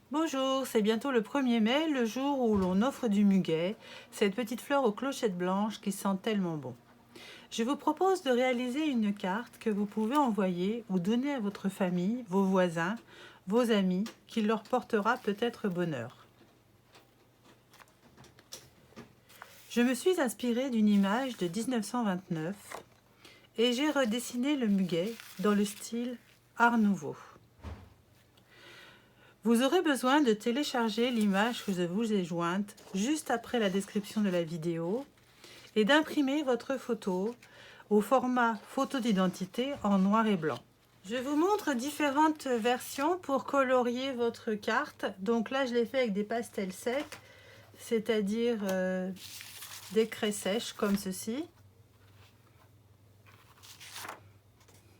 Bonjour, c'est bientôt le 1er mai, le jour où l'on offre du muguet, cette petite fleur aux clochettes blanches qui sent tellement bon. Je vous propose de réaliser une carte que vous pouvez envoyer ou donner à votre famille, vos voisins, vos amis, qui leur portera peut-être bonheur. Je me suis inspirée d'une image de 1929 et j'ai redessiné le muguet dans le style Art Nouveau. Vous aurez besoin de télécharger l'image que je vous ai jointe juste après la description de la vidéo et d'imprimer votre photo au format photo d'identité en noir et blanc. Je vous montre différentes versions pour colorier votre carte. Donc là, je l'ai fait avec des pastels secs, c'est-à-dire des craies sèches comme ceci.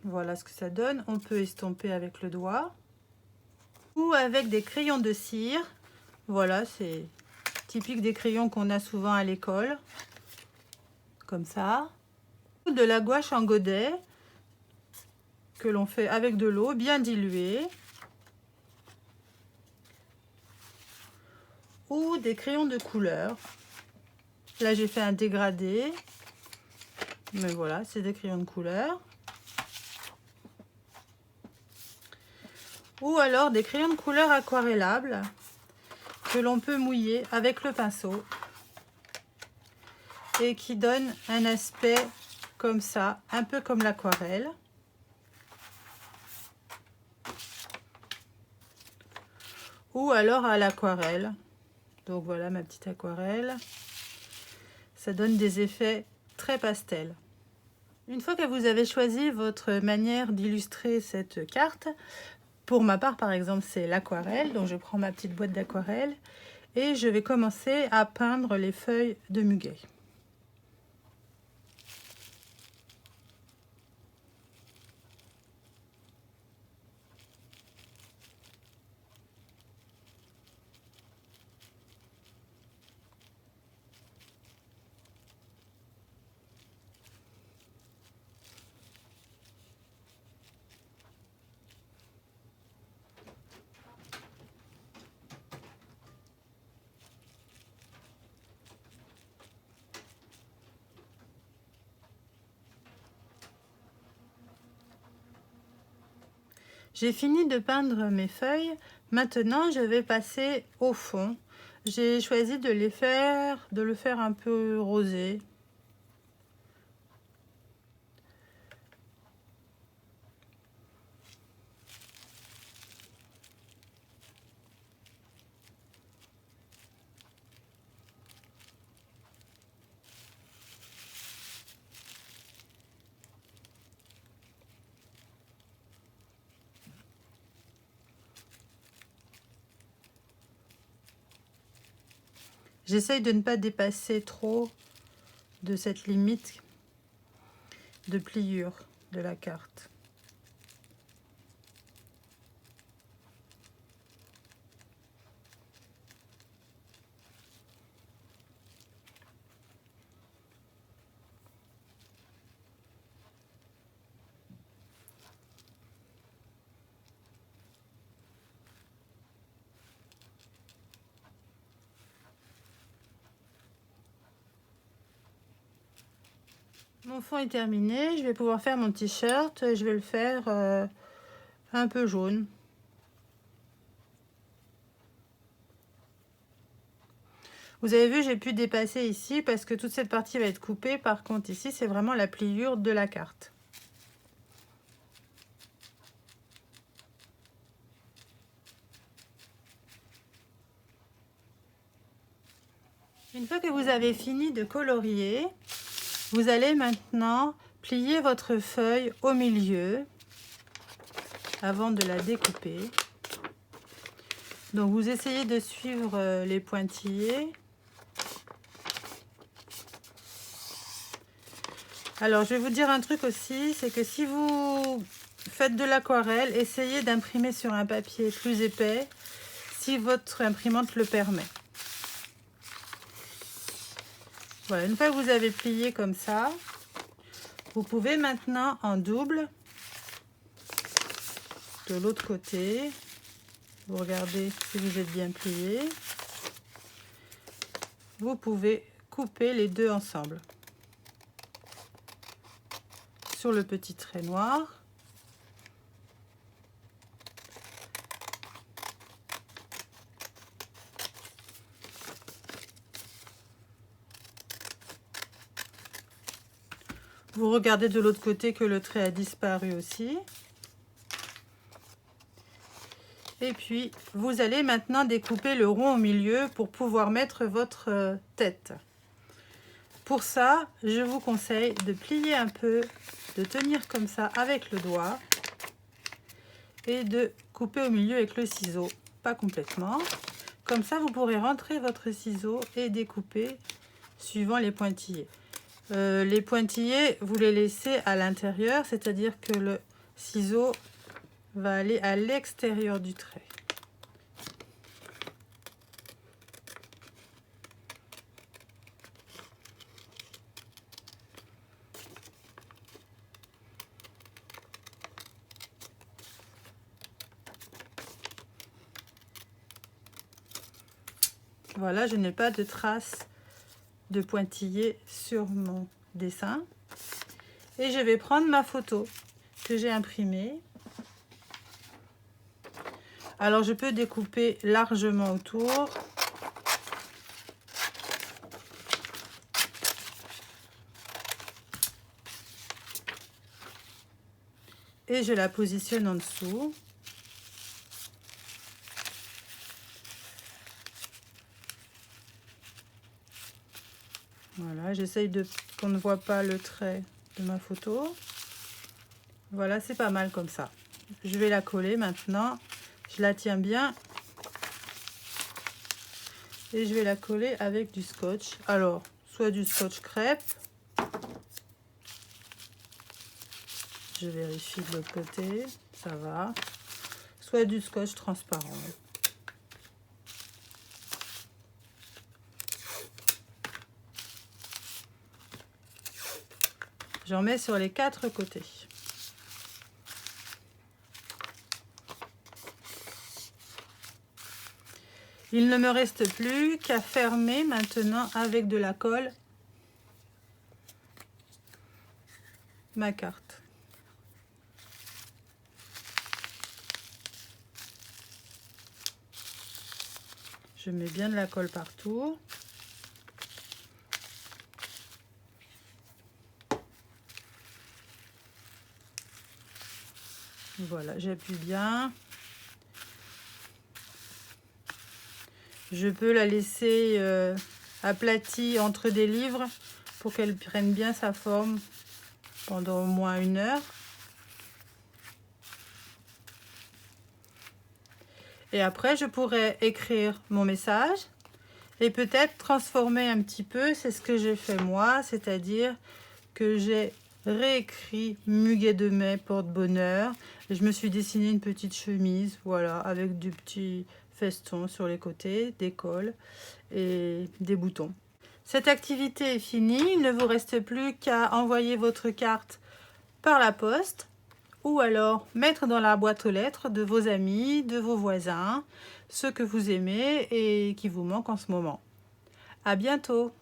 Voilà ce que ça donne. On peut estomper avec le doigt ou avec des crayons de cire. Voilà, c'est typique des crayons qu'on a souvent à l'école, comme ça. De la gouache en godet que l'on fait avec de l'eau bien diluée. Ou des crayons de couleur. Là, j'ai fait un dégradé. Mais voilà, c'est des crayons de couleur. Ou alors des crayons de couleur aquarellables que l'on peut mouiller avec le pinceau et qui donnent un aspect comme ça, un peu comme l'aquarelle. Ou alors à l'aquarelle. Donc voilà ma petite aquarelle. Ça donne des effets très pastel. Une fois que vous avez choisi votre manière d'illustrer cette carte, pour ma part par exemple c'est l'aquarelle, donc je prends ma petite boîte d'aquarelle et je vais commencer à peindre les feuilles de muguet. J'ai fini de peindre mes feuilles. Maintenant, je vais passer au fond. J'ai choisi de le faire un peu rosé. J'essaye de ne pas dépasser trop de cette limite de pliure de la carte. Mon fond est terminé, je vais pouvoir faire mon t-shirt. Je vais le faire un peu jaune. Vous avez vu, j'ai pu dépasser ici parce que toute cette partie va être coupée. Par contre, ici, c'est vraiment la pliure de la carte. Une fois que vous avez fini de colorier, vous allez maintenant plier votre feuille au milieu avant de la découper. Donc vous essayez de suivre les pointillés. Alors je vais vous dire un truc aussi, c'est que si vous faites de l'aquarelle, essayez d'imprimer sur un papier plus épais si votre imprimante le permet. Voilà, une fois que vous avez plié comme ça, vous pouvez maintenant en double de l'autre côté vous regardez si vous êtes bien plié. Vous pouvez couper les deux ensemble sur le petit trait noir. Vous regardez de l'autre côté que le trait a disparu aussi. Et puis, vous allez maintenant découper le rond au milieu pour pouvoir mettre votre tête. Pour ça, je vous conseille de plier un peu, de tenir comme ça avec le doigt et de couper au milieu avec le ciseau, pas complètement. Comme ça, vous pourrez rentrer votre ciseau et découper suivant les pointillés. Les pointillés, vous les laissez à l'intérieur, c'est-à-dire que le ciseau va aller à l'extérieur du trait. Voilà, je n'ai pas de traces de pointillés sur mon dessin. Et je vais prendre ma photo que j'ai imprimée. Alors, je peux découper largement autour. Et je la positionne en dessous. Voilà, j'essaye qu'on ne voit pas le trait de ma photo. Voilà, c'est pas mal comme ça. Je vais la coller maintenant. Je la tiens bien. Et je vais la coller avec du scotch. Alors, soit du scotch crêpe. Je vérifie de l'autre côté. Ça va. Soit du scotch transparent. J'en mets sur les 4 côtés. Il ne me reste plus qu'à fermer maintenant avec de la colle ma carte. Je mets bien de la colle partout. Voilà, j'appuie bien. Je peux la laisser aplatie entre des livres pour qu'elle prenne bien sa forme pendant au moins 1 heure. Et après, je pourrais écrire mon message et peut-être transformer un petit peu. C'est ce que j'ai fait moi, c'est-à-dire que j'ai réécrit Muguet de mai porte-bonheur. Je me suis dessiné une petite chemise, voilà, avec du petit feston sur les côtés, des cols et des boutons. Cette activité est finie. Il ne vous reste plus qu'à envoyer votre carte par la poste ou alors mettre dans la boîte aux lettres de vos amis, de vos voisins, ceux que vous aimez et qui vous manquent en ce moment. À bientôt!